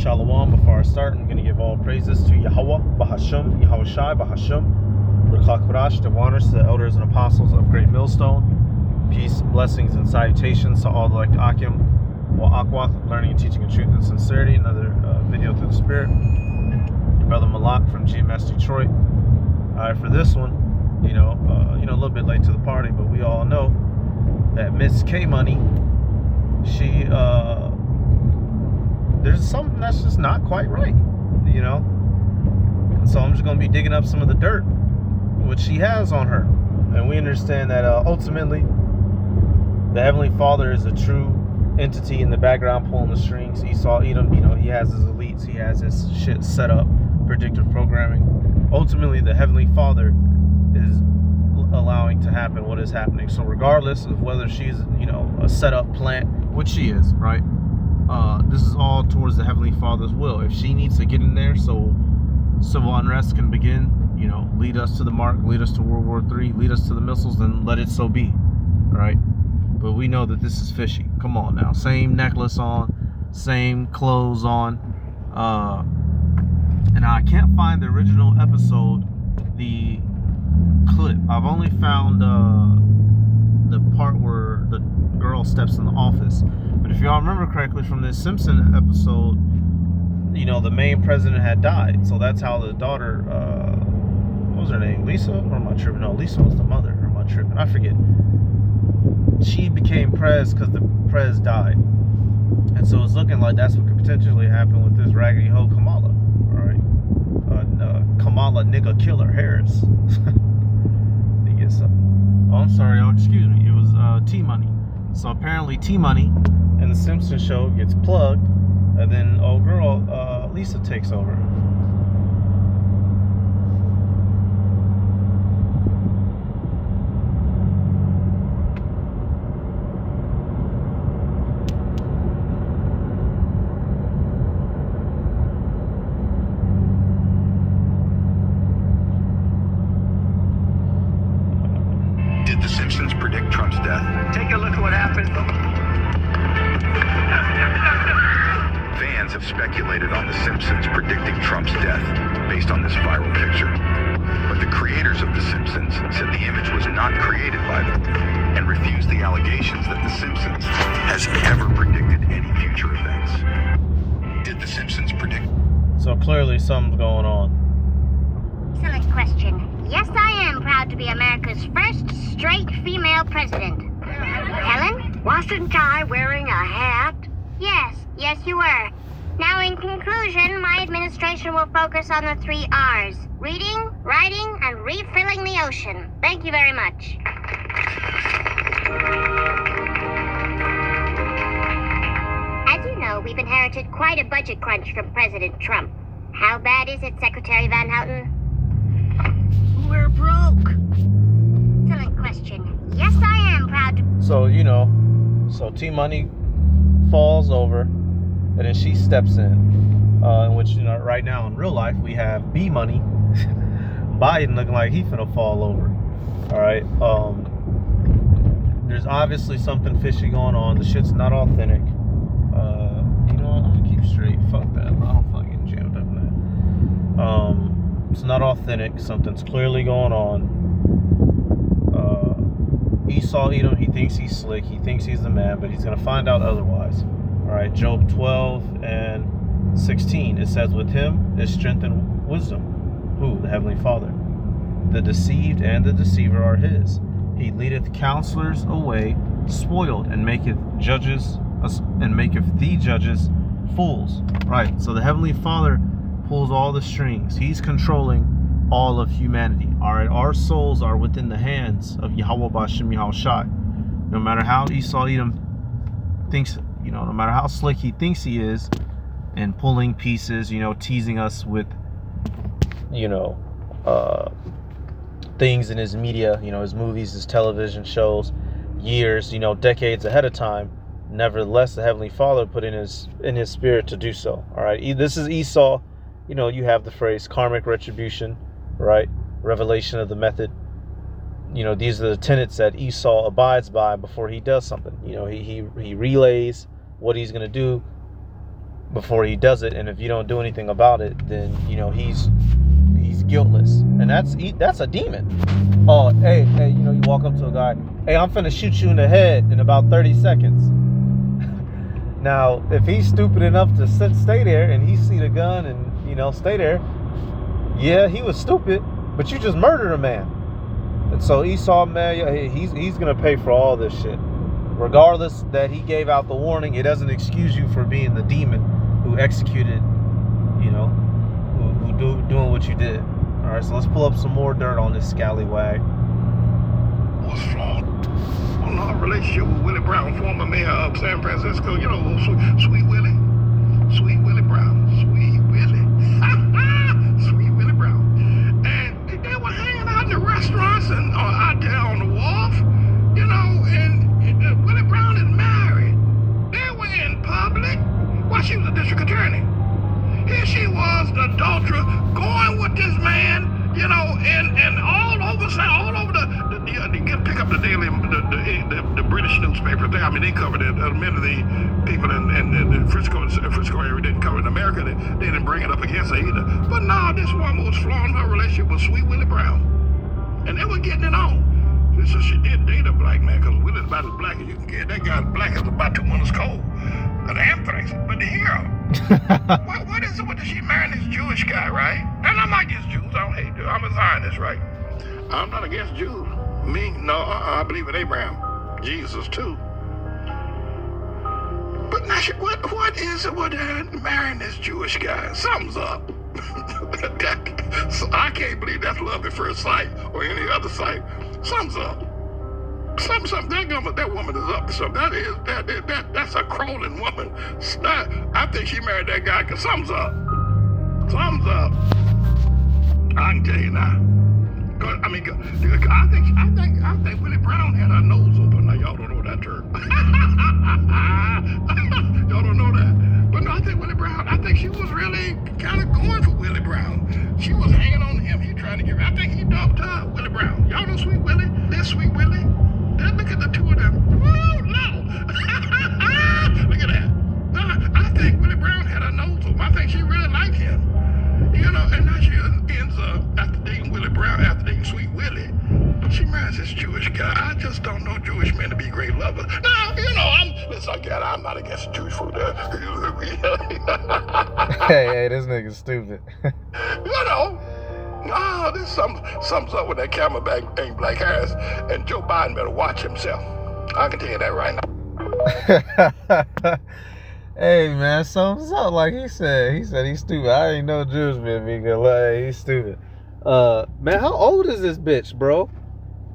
Shalom. Before I start, I'm going to give all praises to Yahweh, Bahasham, Yahushai, Bahasham, Ruchak Kurash, the honors to the elders and apostles of Great Millstone. Peace, blessings, and salutations to all the elect Akim, Wa'akwath, learning and teaching in truth and sincerity. Another video through the Spirit. Your brother Malak from GMS Detroit. Alright, for this one, a little bit late to the party, but we all know that Miss K Money, she, there's something that's just not quite right, And so I'm just going to be digging up some of the dirt, which she has on her. And we understand that ultimately, the Heavenly Father is a true entity in the background pulling the strings. Esau Edom, he has his elites, he has his shit set up, predictive programming. Ultimately, the Heavenly Father is allowing to happen what is happening. So regardless of whether she's, a set-up plant, which she is, right? This is all towards the Heavenly Father's will. If she needs to get in there so civil unrest can begin, lead us to the mark, lead us to World War III, lead us to the missiles, then let it so be, right? But we know that this is fishy. Come on now. Same necklace on, same clothes on. And I can't find the original episode, the clip. I've only found the part where the girl steps in the office. But if y'all remember correctly from this Simpson episode, the main president had died. So that's how the daughter, what was her name? Lisa? Or am I tripping? No, Lisa was the mother. Or am I tripping? I forget. She became prez because the prez died. And so it's looking like that's what could potentially happen with this raggedy hoe Kamala. Alright? Kamala nigga killer Harris. Let me get some. Oh, I'm sorry, y'all. Excuse me. It was T-Money. So apparently T-Money in the Simpsons show gets plugged, and then old girl Lisa takes over. Did The Simpsons predict Trump's death? Take a look at what happened. Fans have speculated on The Simpsons predicting Trump's death based on this viral picture. But the creators of The Simpsons said the image was not created by them and refused the allegations that The Simpsons has ever predicted any future events. Did The Simpsons predict? So clearly something's going on. Excellent question. Yes, I am proud to be America's first straight female president. Helen? Wasn't I wearing a hat? Yes, you were. Now, in conclusion, my administration will focus on the 3 R's. Reading, writing, and refilling the ocean. Thank you very much. As you know, we've inherited quite a budget crunch from President Trump. How bad is it, Secretary Van Houten? We're broke. Excellent question. Yes, I am proud to... So T-Money falls over, and then she steps in which, right now in real life, we have B-Money, Biden looking like he finna fall over. Alright, there's obviously something fishy going on. The shit's not authentic. I'm gonna keep straight. Fuck that. I don't fucking jammed up in that. It's not authentic. Something's clearly going on. Esau Edom, he thinks he's slick. He thinks he's the man, but he's going to find out otherwise. All right, Job 12 and 16. It says, with him is strength and wisdom. Who? The Heavenly Father. The deceived and the deceiver are his. He leadeth counselors away, spoiled, and maketh the judges fools. Right, so the Heavenly Father pulls all the strings. He's controlling all of humanity. All right, our souls are within the hands of Yahweh Bashim Yahushai. No matter how Esau Edom thinks, no matter how slick he thinks he is, and pulling pieces, teasing us with, things in his media, his movies, his television shows, years, decades ahead of time. Nevertheless, the Heavenly Father put in his spirit to do so. All right, this is Esau. You have the phrase karmic retribution, right? Revelation of the method. These are the tenets that Esau abides by before he does something. He relays what he's going to do before he does it. And if you don't do anything about it, then he's guiltless, and that's a demon. Oh, hey, you walk up to a guy, hey, I'm finna shoot you in the head in about 30 seconds. Now, if he's stupid enough to stay there and he see the gun and stay there, yeah, he was stupid, but you just murdered a man. And so Esau, man, he's gonna pay for all this shit. Regardless that he gave out the warning, it doesn't excuse you for being the demon who executed, who doing what you did. All right, so let's pull up some more dirt on this scallywag. Was flawed. On our relationship with Willie Brown, former mayor of San Francisco, Sweet Willie. Sweet Willie Brown. Sweet Willie. Sweet Willie Brown. And they were hanging out in the restaurants and out there on the wharf, and Willie Brown is married. They were in public while she was a district attorney. Here she was, the adulterer, going with this man, and all over the pick up the daily, the British newspaper there. I mean, they covered it. Many of the people in the Frisco area didn't cover it. In America, they didn't bring it up against her either. But no, this woman was flaunting her relationship with Sweet Willie Brown, and they were getting it on. So she did date a black man, because Willie's about as black as you can get. That guy's black as about 2 months cold. An anthrax, but the hero. What is it with she marrying this Jewish guy, right? And I'm not against Jews. I don't hate Jews. I'm a Zionist, right? I'm not against Jews. Me, no, I believe in Abraham. Jesus, too. But now, what is it with her marrying this Jewish guy? Something's up. So I can't believe that's love at first sight or any other sight. Something's up. Something. That woman is up to something. That's a crawling woman. I think she married that guy because something's up. Something's up. I can tell you now. I think Willie Brown had her nose open. Now y'all don't know that term. Y'all don't know that. But no, I think Willie Brown. I think she was really kind of going for Willie Brown. She was hanging on to him. He trying to give. I think he dumped her, Willie Brown. Y'all know Sweet Willie? This Sweet Willie. Look at the two of them. Woo, no. Look at that. No, I think Willie Brown had a nose open. I think she really liked him. And now she ends up, after dating Willie Brown, after dating Sweet Willie, she marries this Jewish guy. I just don't know Jewish men to be great lovers. Now, I'm not against Jewish food. Hey, this nigga's stupid. No, there's something's up with that Camelback ain't Black Harris, and Joe Biden better watch himself. I can tell you that right now. Hey, man, something's up, like he said. He said he's stupid. I ain't no Jewish man being good. Like, he's stupid. Man, how old is this bitch, bro?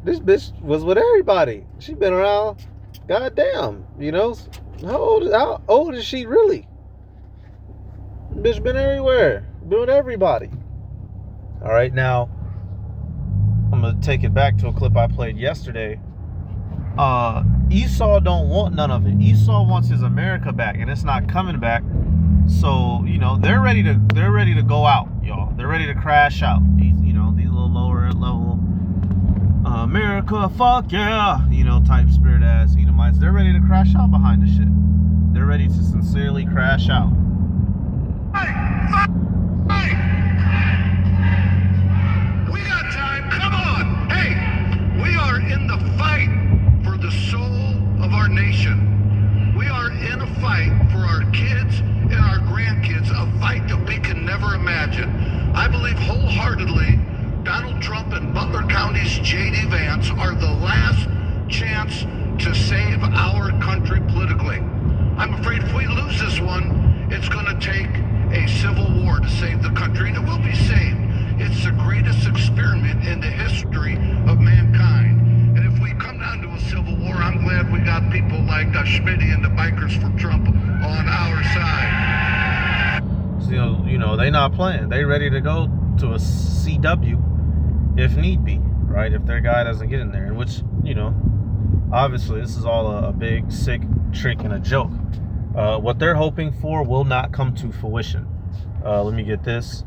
This bitch was with everybody. She been around, goddamn, How old is she really? Bitch been everywhere. Been with everybody. All right, now I'm gonna take it back to a clip I played yesterday. Esau don't want none of it. Esau wants his America back, and it's not coming back. So they're ready to go out, y'all. They're ready to crash out. These little lower level America, fuck yeah, type spirit ass Edomites. They're ready to crash out behind the shit. They're ready to sincerely crash out. Hey. We got time. Come on. Hey, we are in the fight for the soul of our nation. We are in a fight for our kids and our grandkids, a fight that we can never imagine. I believe wholeheartedly Donald Trump and Butler County's J.D. Vance are the last chance to save our country politically. I'm afraid if we lose this one, it's going to take a civil war to save the country, and it will be saved. It's the greatest experiment in the history of mankind. And if we come down to a civil war, I'm glad we got people like Schmitty and the Bikers for Trump on our side. So, they not playing. They ready to go to a CW if need be, right? If their guy doesn't get in there, which, obviously this is all a big, sick trick and a joke. What they're hoping for will not come to fruition. Let me get this.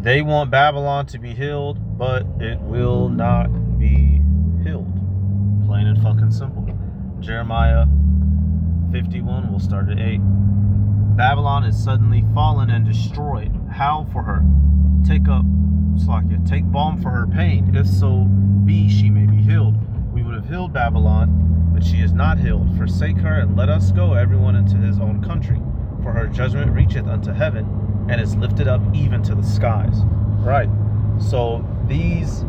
They want Babylon to be healed, but it will not be healed. Plain and fucking simple. Jeremiah 51, we'll start at 8. Babylon is suddenly fallen and destroyed. Howl for her. Take balm for her pain. If so be she may be healed. We would have healed Babylon, but she is not healed. Forsake her and let us go, everyone into his own country. For her judgment reacheth unto heaven, and is lifted up even to the skies. Right. So these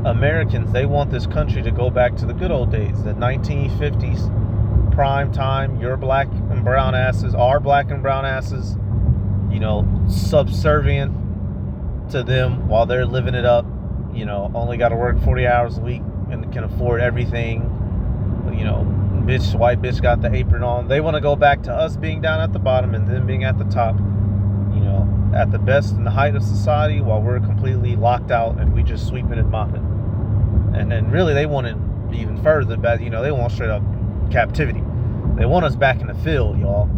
Americans, they want this country to go back to the good old days, the 1950s, prime time. Your black and brown asses, our black and brown asses, subservient to them while they're living it up. Only got to work 40 hours a week and can afford everything. White bitch got the apron on. They want to go back to us being down at the bottom and them being at the top, at the best and the height of society, while we're completely locked out and we just sweeping and mopping. And then really they want it even further, but they want straight up captivity. They want us back in the field, y'all.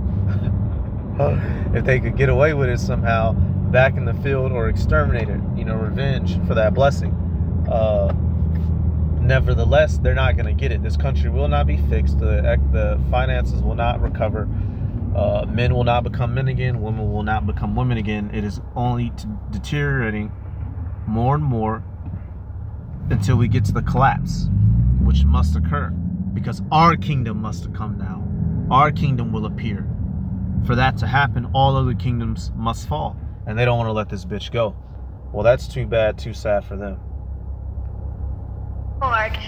If they could get away with it somehow, back in the field or exterminated, revenge for that blessing. Nevertheless, they're not going to get it. This country will not be fixed. The finances will not recover. Men will not become men again. Women will not become women again. It is only deteriorating more and more until we get to the collapse, which must occur, because our kingdom must come now. Our kingdom will appear. For that to happen, all other kingdoms must fall, and they don't want to let this bitch go. Well, that's too bad, too sad for them. Ford.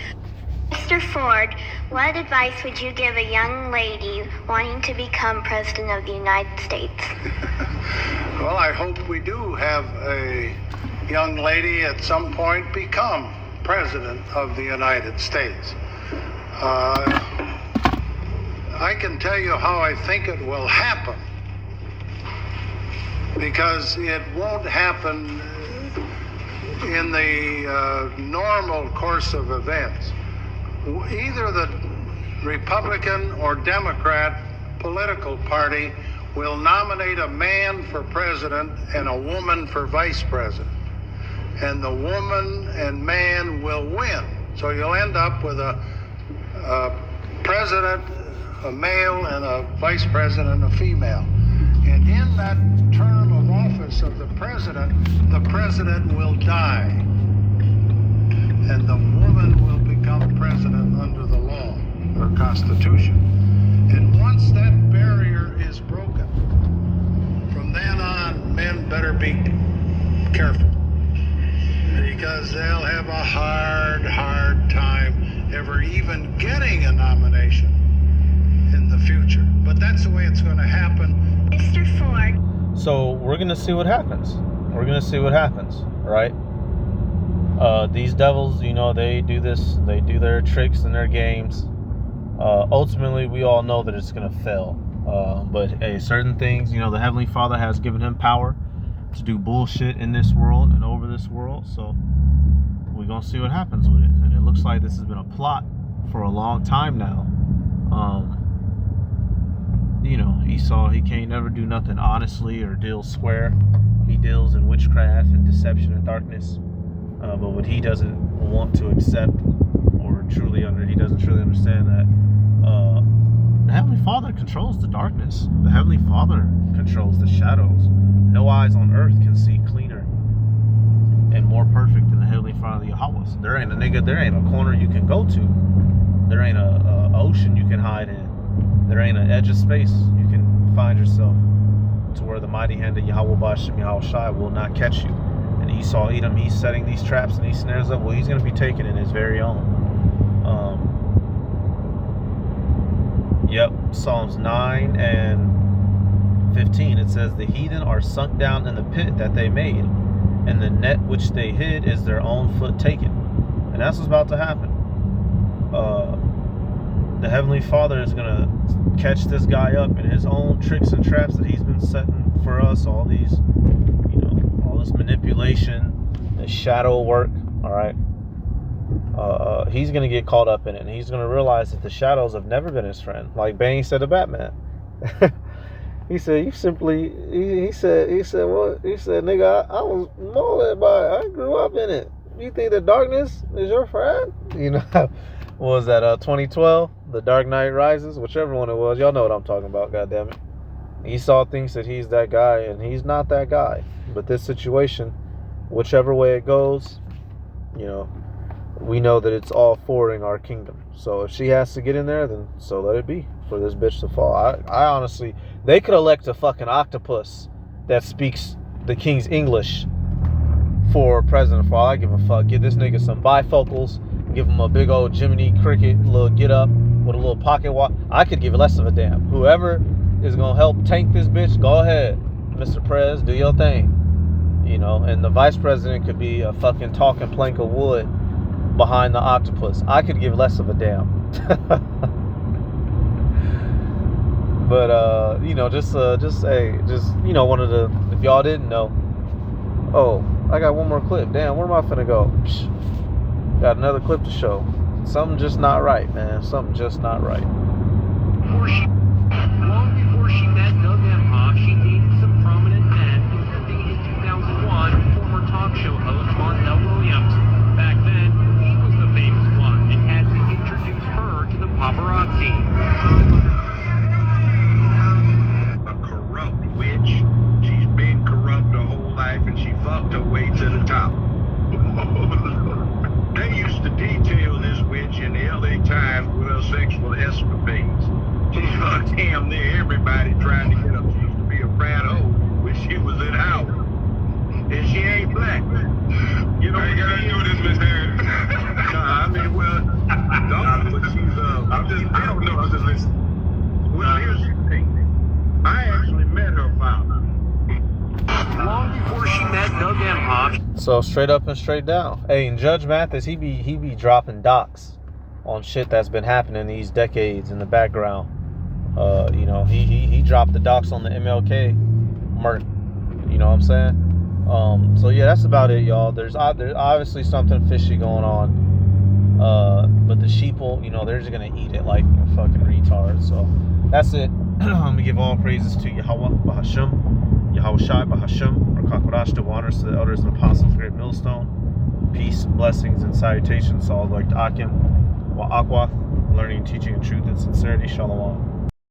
Mr. Ford, what advice would you give a young lady wanting to become President of the United States? Well, I hope we do have a young lady at some point become President of the United States. I can tell you how I think it will happen, because it won't happen in the normal course of events. Either the Republican or Democrat political party will nominate a man for president and a woman for vice president. And the woman and man will win. So you'll end up with a president, a male, and a vice president, a female. And in that term of office of the president will die. And the woman will become president under the law or constitution. And once that barrier is broken, from then on, men better be careful, because they'll have a hard time ever even getting a nomination in the future. But that's the way it's going to happen. Mr. Ford. So we're going to see what happens. Right? These devils, they do this, they do their tricks and their games. Ultimately, we all know that it's going to fail. But hey, certain things, the Heavenly Father has given him power to do bullshit in this world and over this world. So we're going to see what happens with it. And it looks like this has been a plot for a long time now. Esau, he can't never do nothing honestly or deal square. He deals in witchcraft and deception and darkness. But what he doesn't want to accept or he doesn't truly understand that the Heavenly Father controls the darkness. The Heavenly Father controls the shadows. No eyes on earth can see cleaner and more perfect than the Heavenly Father Yahweh. There ain't a corner you can go to. There ain't a ocean you can hide in. There ain't an edge of space you can find yourself to where the mighty hand of Yahweh Bashem Yahweh Shai will not catch you. And Esau Edom, he's setting these traps and these snares up. Well, he's going to be taken in his very own. Psalms 9 and 15, it says, the heathen are sunk down in the pit that they made, and the net which they hid is their own foot taken. And that's what's about to happen. The Heavenly Father is going to catch this guy up in his own tricks and traps that he's been setting for us, all these, all this manipulation, this shadow work, all right? He's going to get caught up in it, and he's going to realize that the shadows have never been his friend. Like Bane said to Batman. He said, he said, nigga, I was molded by it. I grew up in it. You think the darkness is your friend? What was that, 2012? The Dark Knight Rises? Whichever one it was. Y'all know what I'm talking about, goddammit. Esau thinks that he's that guy, and he's not that guy. But this situation, whichever way it goes, you know, we know that it's all forwarding our kingdom. So if she has to get in there, then so let it be for this bitch to fall. I honestly, they could elect a fucking octopus that speaks the king's English for president. For all I give a fuck, give this nigga some bifocals, give him a big old Jiminy Cricket little get up with a little pocket watch. I could give less of a damn. Whoever is gonna help tank this bitch, go ahead, Mr. Prez, do your thing. You know, and the vice president could be a fucking talking plank of wood behind the octopus. I could give less of a damn. But you know, just you know, one of the, if y'all didn't know, oh, I got one more clip. Damn, where am I finna go? Psh, got another clip to show. Something just not right, man. Something just not right. Long before she met Doug Emhoff, she dated some prominent men, including in 2001 former talk show host Montel Williams. Back then, he was the famous one and had to introduce her to the paparazzi. A corrupt witch. She's been corrupt her whole life and she fucked her way to the top. They used to detail this witch in the LA Times with her sexual escapades. She fucked damn near everybody trying to get her. She used to be a proud hoe when she was in Howard. And she ain't black. You know, I ain't gotta do this, Miss Harris. Nah, I mean, well, don't, but she's, I don't know, I'm just listening. Well, here's the thing. I actually met her father. Long before she met Doug Emhoff. So straight up and straight down. Hey, and Judge Mathis, he be dropping docs on shit that's been happening these decades in the background. You know, he dropped the docs on the MLK murder. You know what I'm saying? So yeah, that's about it, y'all. There's obviously something fishy going on. But the sheeple, you know, they're just gonna eat it like a fucking retard. So that's it. I'm gonna give all praises to Yahweh, Bahasham, Yahweh Shai, Bahasham, Rakakurash, the waters to the elders and apostles, great millstone. Peace, blessings, and salutations to all like Akim, Wa Akwath, learning, teaching, and truth and sincerity. Shalom.